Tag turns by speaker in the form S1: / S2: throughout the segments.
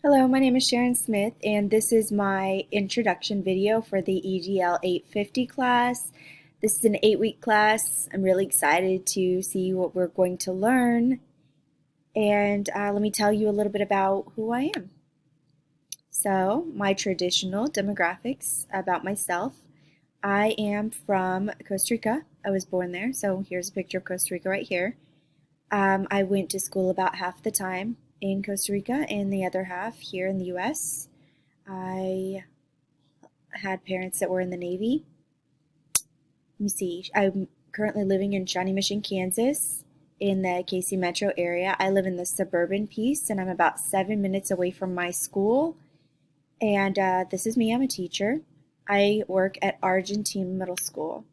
S1: Hello, my name is Sharon Smith, and this is my introduction video for the EGL 850 class. This is an 8-week class. I'm really excited to see what we're going to learn, and let me tell you a little bit about who I am. So, my traditional demographics about myself. I am from Costa Rica. I was born there, so here's a picture of Costa Rica right here. I went to school about half the time in Costa Rica and the other half here in the US. I had parents that were in the Navy. Let me see. I'm currently living in Shawnee Mission, Kansas, in the KC metro area. I live in the suburban piece, and I'm about 7 minutes away from my school. And this is me. I'm a teacher. I work at Argentine Middle School.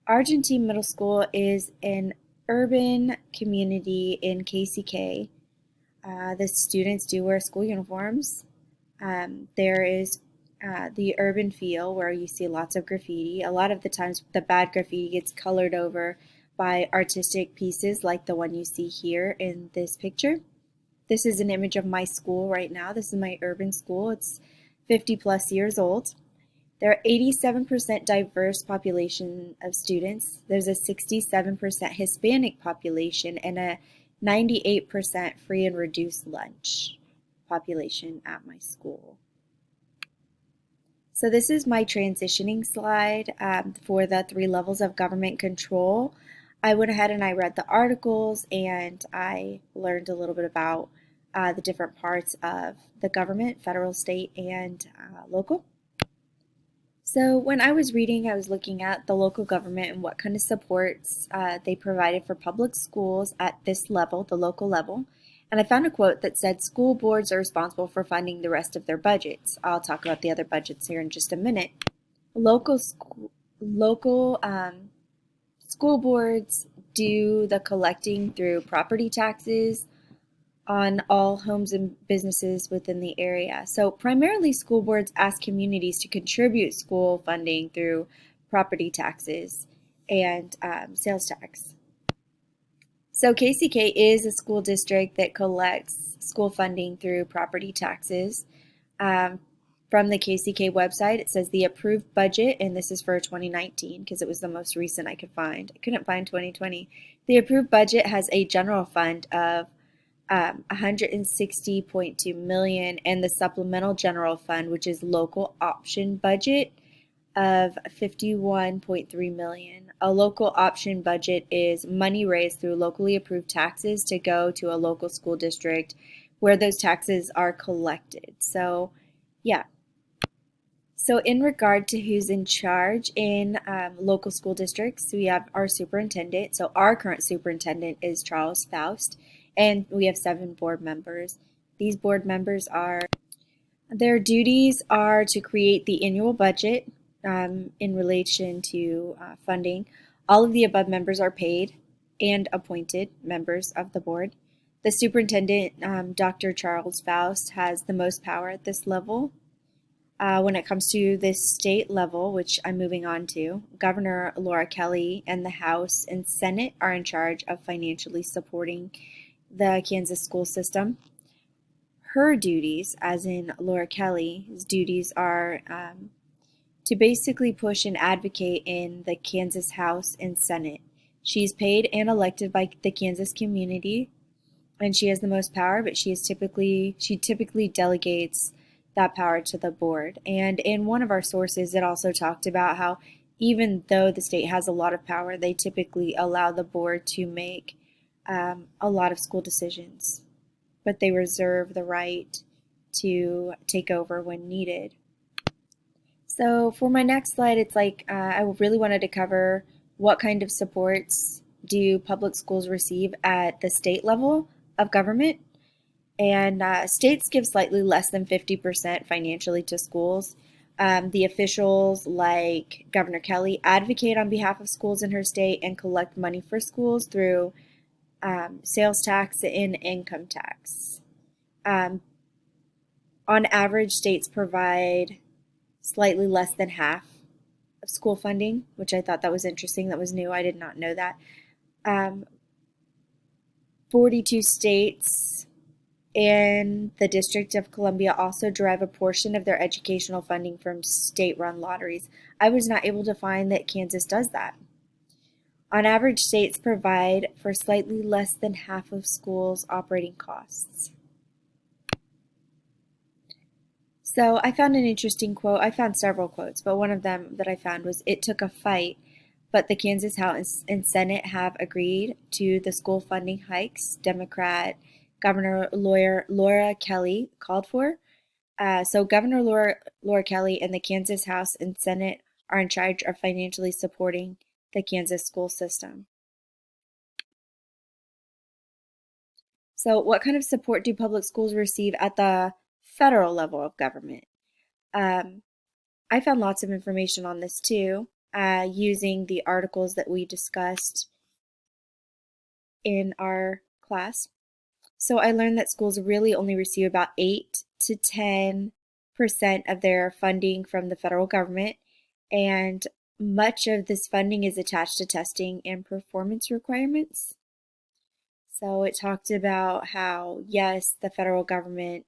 S1: Argentine Middle School is an urban community in KCK. The students do wear school uniforms. There is the urban feel where you see lots of graffiti. A lot of the times the bad graffiti gets colored over by artistic pieces like the one you see here in this picture. This is an image of my school right now. This is my urban school. It's 50 plus years old. There are 87% diverse population of students. There's a 67% Hispanic population and a 98% free and reduced lunch population at my school. So this is my transitioning slide for the 3 levels of government control. I went ahead and I read the articles and I learned a little bit about the different parts of the government, federal, state, and local. So when I was reading, I was looking at the local government and what kind of supports they provided for public schools at this level, the local level. And I found a quote that said school boards are responsible for funding the rest of their budgets. I'll talk about the other budgets here in just a minute. Local school boards do the collecting through property taxes on all homes and businesses within the area. So primarily school boards ask communities to contribute school funding through property taxes and sales tax. So KCK is a school district that collects school funding through property taxes. From the KCK website, it says the approved budget, and this is for 2019 because it was the most recent I could find. I couldn't find 2020. The approved budget has a general fund of 160.2 million and the supplemental general fund, which is local option budget, of 51.3 million. A local option budget is money raised through locally approved taxes to go to a local school district where those taxes are collected. So, yeah. So in regard to who's in charge in local school districts, we have our superintendent. So our current superintendent is Charles Faust, and we have 7 board members. These board members their duties are to create the annual budget in relation to funding. All of the above members are paid and appointed members of the board. The superintendent, Dr. Charles Faust, has the most power at this level. When it comes to this state level, which I'm moving on to, Governor Laura Kelly and the House and Senate are in charge of financially supporting the Kansas school system. Her duties, as in Laura Kelly's duties, are to basically push and advocate in the Kansas House and Senate. She's paid and elected by the Kansas community, and she has the most power, but she typically delegates that power to the board. And in one of our sources, it also talked about how even though the state has a lot of power, they typically allow the board to make a lot of school decisions, but they reserve the right to take over when needed. So for my next slide, it's like I really wanted to cover what kind of supports do public schools receive at the state level of government. And states give slightly less than 50% financially to schools. The officials, like Governor Kelly, advocate on behalf of schools in her state and collect money for schools through sales tax and income tax. On average, states provide slightly less than half of school funding, which I thought that was interesting. That was new. I did not know that. 42 states and the District of Columbia also derive a portion of their educational funding from state-run lotteries. I was not able to find that Kansas does that. On average, states provide for slightly less than half of schools' operating costs. So I found an interesting quote. I found several quotes, but one of them that I found was, "It took a fight, but the Kansas House and Senate have agreed to the school funding hikes Democrat Governor Laura Kelly called for." So Governor Laura Kelly and the Kansas House and Senate are in charge of financially supporting the Kansas school system. So what kind of support do public schools receive at the federal level of government? Um, I found lots of information on this too, using the articles that we discussed in our class. So I learned that schools really only receive about 8 to 10% of their funding from the federal government, and much of this funding is attached to testing and performance requirements. So it talked about how, yes, the federal government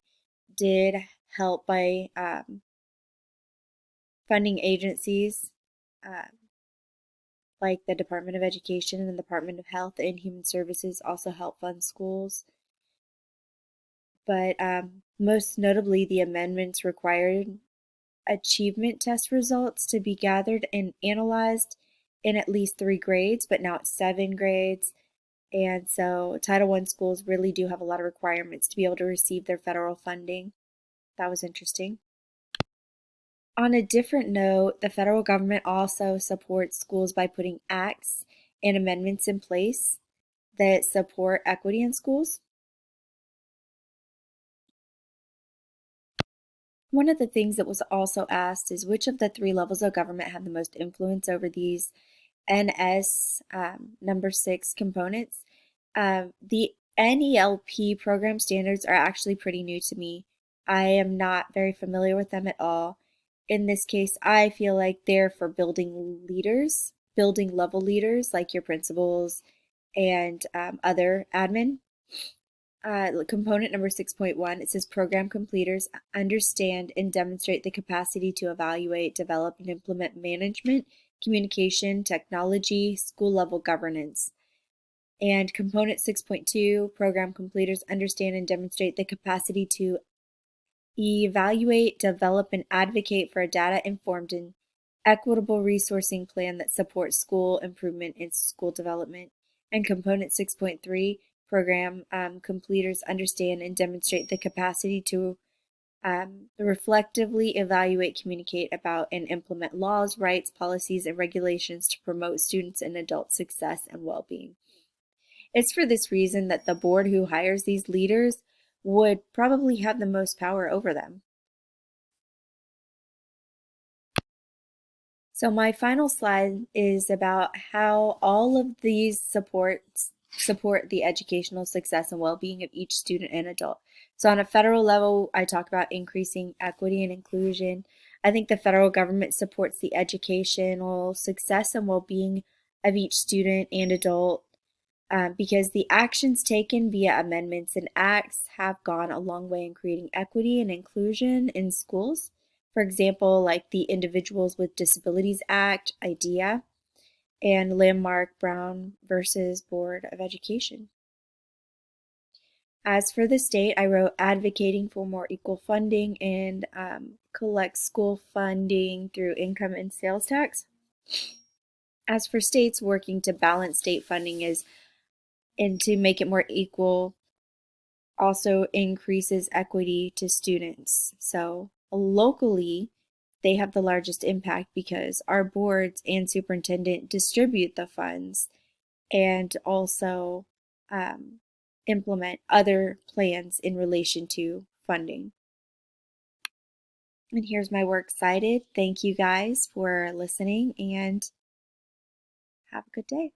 S1: did help by funding agencies uh, like the Department of Education and the Department of Health and Human Services also help fund schools. But most notably, the amendments required achievement test results to be gathered and analyzed in at least 3 grades, but now it's 7 grades. And so Title I schools really do have a lot of requirements to be able to receive their federal funding. That was interesting. On a different note, the federal government also supports schools by putting acts and amendments in place that support equity in schools. One of the things that was also asked is, which of the 3 levels of government have the most influence over these NS number 6 components? The NELP program standards are actually pretty new to me. I am not very familiar with them at all. In this case, I feel like they're for building leaders, building level leaders like your principals and other admin. Component number 6.1, it says program completers understand and demonstrate the capacity to evaluate, develop, and implement management, communication, technology, school level governance. And component 6.2, program completers understand and demonstrate the capacity to evaluate, develop, and advocate for a data-informed and equitable resourcing plan that supports school improvement and school development. And component 6.3, program completers understand and demonstrate the capacity to reflectively evaluate, communicate about, and implement laws, rights, policies, and regulations to promote students' and adult success and well-being. It's for this reason that the board who hires these leaders would probably have the most power over them. So my final slide is about how all of these support the educational success and well-being of each student and adult. So on a federal level, I talk about increasing equity and inclusion. I think the federal government supports the educational success and well-being of each student and adult because the actions taken via amendments and acts have gone a long way in creating equity and inclusion in schools. For example, like the Individuals with Disabilities Act, IDEA, and Landmark Brown versus Board of Education. As for the state, I wrote advocating for more equal funding and collect school funding through income and sales tax. As for states, working to balance state funding is and to make it more equal also increases equity to students. So locally, they have the largest impact because our boards and superintendent distribute the funds and also implement other plans in relation to funding. And here's my works cited. Thank you guys for listening and have a good day.